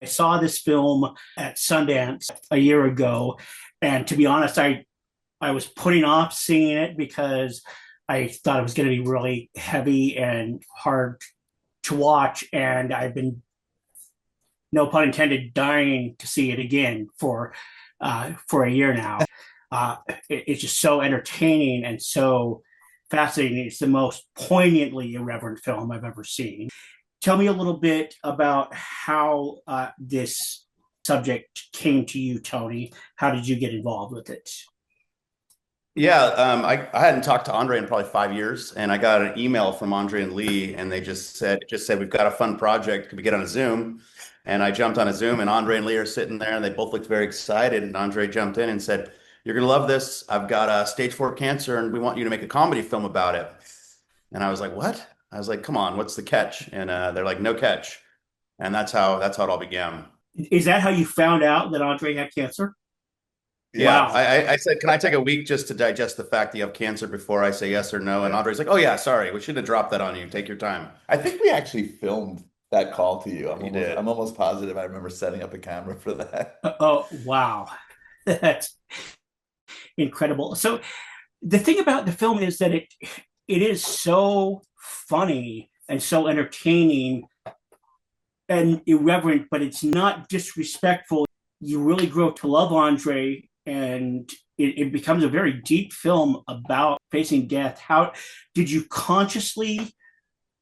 I saw this film at Sundance a year ago, and to be honest, I was putting off seeing it because I thought it was going to be really heavy and hard to watch, and I've been, no pun intended, dying to see it again for a year now. It's just so entertaining and so fascinating. It's the most poignantly irreverent film I've ever seen. Tell me a little bit about how this subject came to you, Tony. How did you get involved with it? Yeah, I hadn't talked to Andre in probably 5 years, and I got an email from Andre and Lee, and they just said we've got a fun project. Could we get on a Zoom? And I jumped on a Zoom, and Andre and Lee are sitting there, and they both looked very excited. And Andre jumped in and said, "You're gonna love this. I've got stage four cancer, and we want you to make a comedy film about it." And I was like, "What?" I was like, "Come on, what's the catch?" And they're like, "No catch." And that's how it all began. Is that how you found out that Andre had cancer? Yeah, Wow. I said, can I take a week just to digest the fact that you have cancer before I say yes or no? And Andre's like, oh yeah, sorry, we shouldn't have dropped that on you. Take your time. I think we actually filmed that call to you. You did. I'm almost positive I remember setting up a camera for that. Oh, wow. That's incredible. So the thing about the film is that it is so funny and so entertaining and irreverent, but it's not disrespectful. You really grow to love Andre, and it becomes a very deep film about facing death. How did you consciously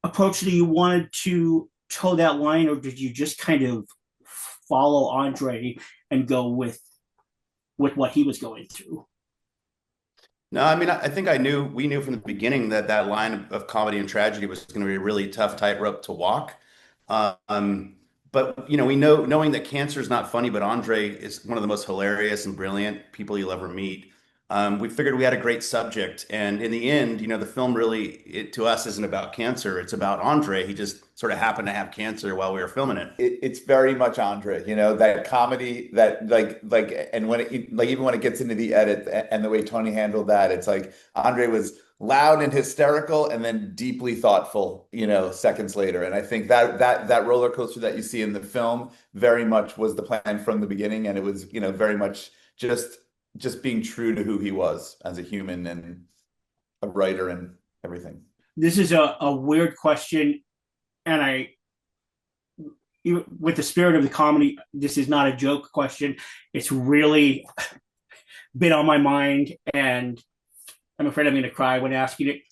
approach that you wanted to toe that line, or did you just kind of follow Andre and go with what he was going through? No, I mean, I think we knew from the beginning that that line of comedy and tragedy was going to be a really tough tightrope to walk. But knowing that cancer is not funny, but Andre is one of the most hilarious and brilliant people you'll ever meet. We figured we had a great subject, and in the end, the film really, to us, isn't about cancer. It's about Andre. He just sort of happened to have cancer while we were filming it. It's very much Andre, that comedy that and when even when it gets into the edit and the way Tony handled that, it's like Andre was loud and hysterical and then deeply thoughtful, seconds later. And I think that roller coaster that you see in the film very much was the plan from the beginning, and it was, very much just being true to who he was as a human and a writer and everything. This is a weird question, and with the spirit of the comedy, this is not a joke question. It's really been on my mind, and I'm afraid I'm going to cry when asking it.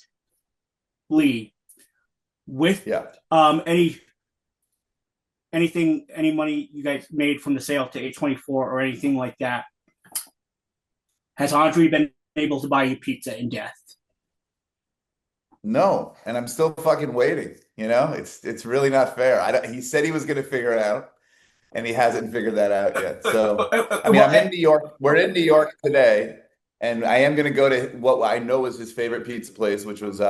Lee, with Yeah. any money you guys made from the sale to A24 or anything like that, has Andre been able to buy you pizza in death? No, and I'm still fucking waiting. It's really not fair. He said he was going to figure it out, and he hasn't figured that out yet. So, I mean, I'm in New York. We're in New York today, and I am going to go to what I know is his favorite pizza place, which was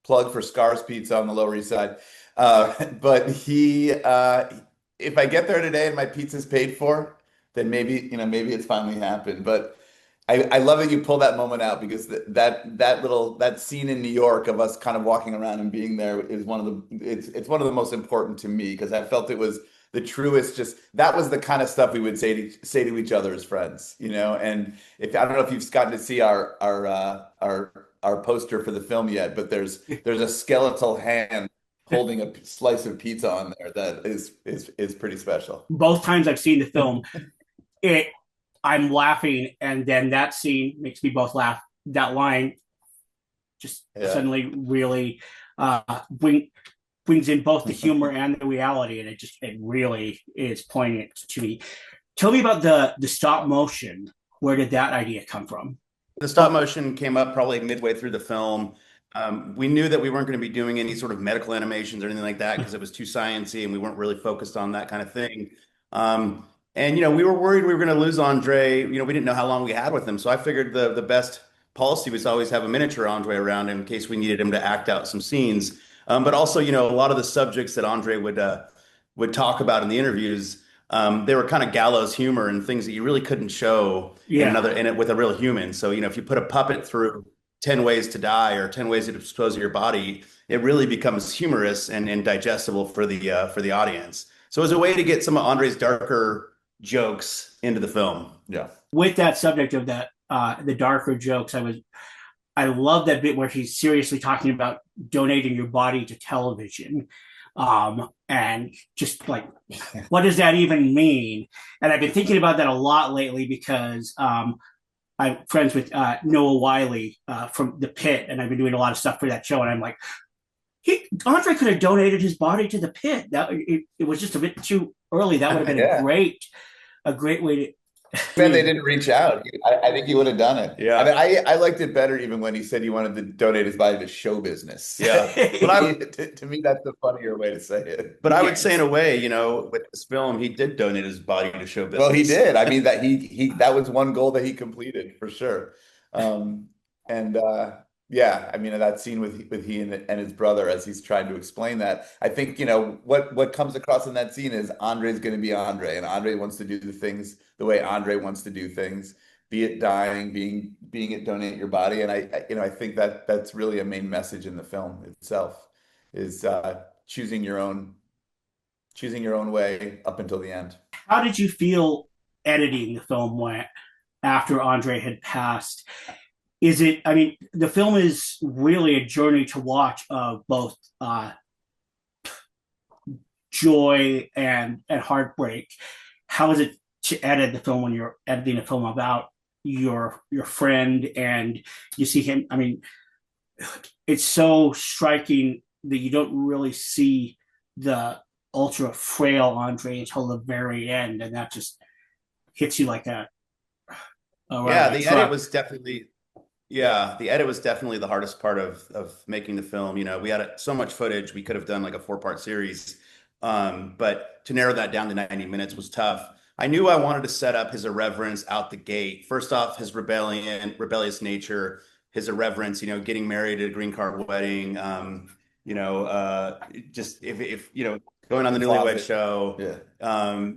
plug for Scar's Pizza on the Lower East Side. But if I get there today and my pizza's paid for, then maybe it's finally happened. But I love that you pull that moment out, because that scene in New York of us kind of walking around and being there is it's one of the most important to me, because I felt it was the truest. Just that was the kind of stuff we would say to each other as friends, And if I don't know if you've gotten to see our poster for the film yet, but there's a skeletal hand holding a slice of pizza on there that is pretty special. Both times I've seen the film, I'm laughing, and then that scene makes me both laugh. That line just suddenly really brings in both the humor and the reality, and it really is poignant to me. Tell me about the stop motion. Where did that idea come from? The stop motion came up probably midway through the film. We knew that we weren't going to be doing any sort of medical animations or anything like that, because it was too sciencey and we weren't really focused on that kind of thing. And we were worried we were going to lose Andre. We didn't know how long we had with him, so I figured the best policy was always have a miniature Andre around him in case we needed him to act out some scenes. But also, a lot of the subjects that Andre would talk about in the interviews, they were kind of gallows humor and things that you really couldn't show in it with a real human. So if you put a puppet through 10 ways to die or 10 ways to dispose of your body, it really becomes humorous and digestible for the audience. So it was a way to get some of Andre's darker jokes into the film. Yeah. With that subject of the darker jokes, I love that bit where he's seriously talking about donating your body to television. And just like, what does that even mean? And I've been thinking about that a lot lately because I'm friends with Noah Wiley from The Pit, and I've been doing a lot of stuff for that show. And I'm like, Andre could have donated his body to The Pit. It was just a bit too early. That would have been a great way to. Man, they didn't reach out. I think he would have done it. Yeah. I mean, I liked it better even when he said he wanted to donate his body to show business. Yeah. But to me, that's the funnier way to say it. But I would say in a way, you know, with this film, he did donate his body to show business. Well, he did. I mean, that was one goal that he completed for sure. Yeah, I mean, that scene with he and his brother as he's trying to explain that, I think, you know, what comes across in that scene is Andre's going to be Andre, and Andre wants to do the things the way Andre wants to do things, be it dying, being it donate your body. And I think that's really a main message in the film itself is choosing your own way up until the end. How did you feel editing the film after Andre had passed? I mean, the film is really a journey to watch of both joy and heartbreak. How is it to edit the film when you're editing a film about your friend and you see him? I mean, it's so striking that you don't really see the ultra frail Andre until the very end, and that just hits you like a the edit was definitely. Yeah, the edit was definitely the hardest part of making the film. You know, we had so much footage, we could have done like a 4-part series. But to narrow that down to 90 minutes was tough. I knew I wanted to set up his irreverence out the gate. First off, his rebellious nature, his irreverence, you know, getting married at a green card wedding, just if you know, going on the Newlywed Show,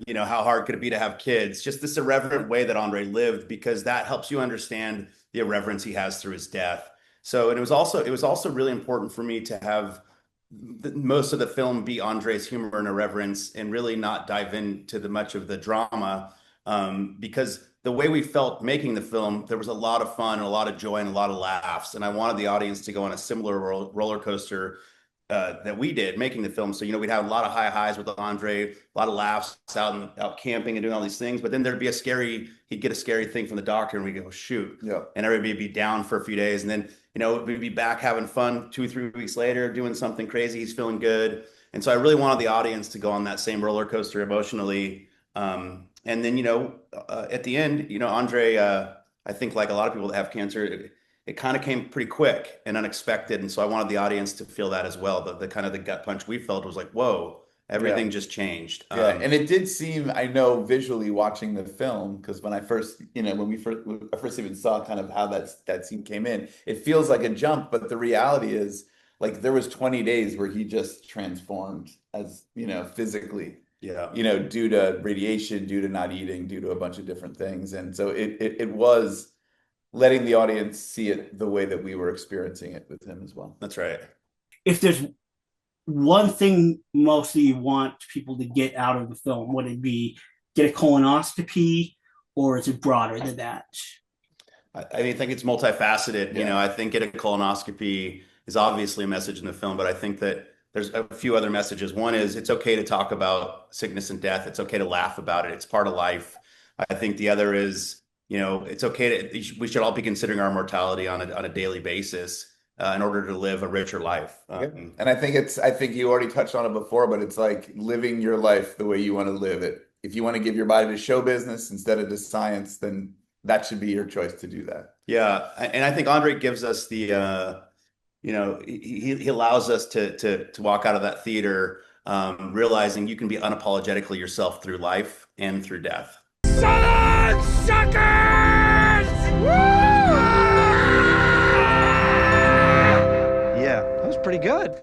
you know, how hard could it be to have kids? Just this irreverent way that Andre lived, because that helps you understand the irreverence he has through his death. So, and it was also really important for me to have most of the film be Andre's humor and irreverence, and really not dive into much of the drama, because the way we felt making the film, there was a lot of fun and a lot of joy and a lot of laughs, and I wanted the audience to go on a similar roller coaster that we did making the film. So, you know, we'd have a lot of high highs with Andre, a lot of laughs out camping and doing all these things. But then he'd get a scary thing from the doctor, and we go, shoot. Yeah. And everybody would be down for a few days. And then, you know, we'd be back having fun 2-3 weeks later, doing something crazy. He's feeling good. And so I really wanted the audience to go on that same roller coaster emotionally. And then, you know, at the end, you know, Andre, I think like a lot of people that have cancer, it kind of came pretty quick and unexpected. And so I wanted the audience to feel that as well. The kind of the gut punch we felt was like, whoa, everything just changed. And it did seem, I know visually watching the film, because when I first, you know, when I first even saw kind of how that scene came in, it feels like a jump, but the reality is like there was 20 days where he just transformed as, you know, physically. Yeah. You know, due to radiation, due to not eating, due to a bunch of different things. And so it was letting the audience see it the way that we were experiencing it with him as well. That's right. If there's one thing mostly you want people to get out of the film, would it be get a colonoscopy, or is it broader than that? I think it's multifaceted. You know, I think getting a colonoscopy is obviously a message in the film, but I think that there's a few other messages. One is it's okay to talk about sickness and death. It's okay to laugh about it. It's part of life. I think the other is, you know, it's okay we should all be considering our mortality on a daily basis in order to live a richer life. And I think you already touched on it before, but it's like living your life the way you want to live it. If you want to give your body to show business instead of to science, then that should be your choice to do that. Yeah. And I think Andre gives us the, you know, he allows us to walk out of that theater realizing you can be unapologetically yourself through life and through death. Solid suckers! Woo! Yeah, that was pretty good.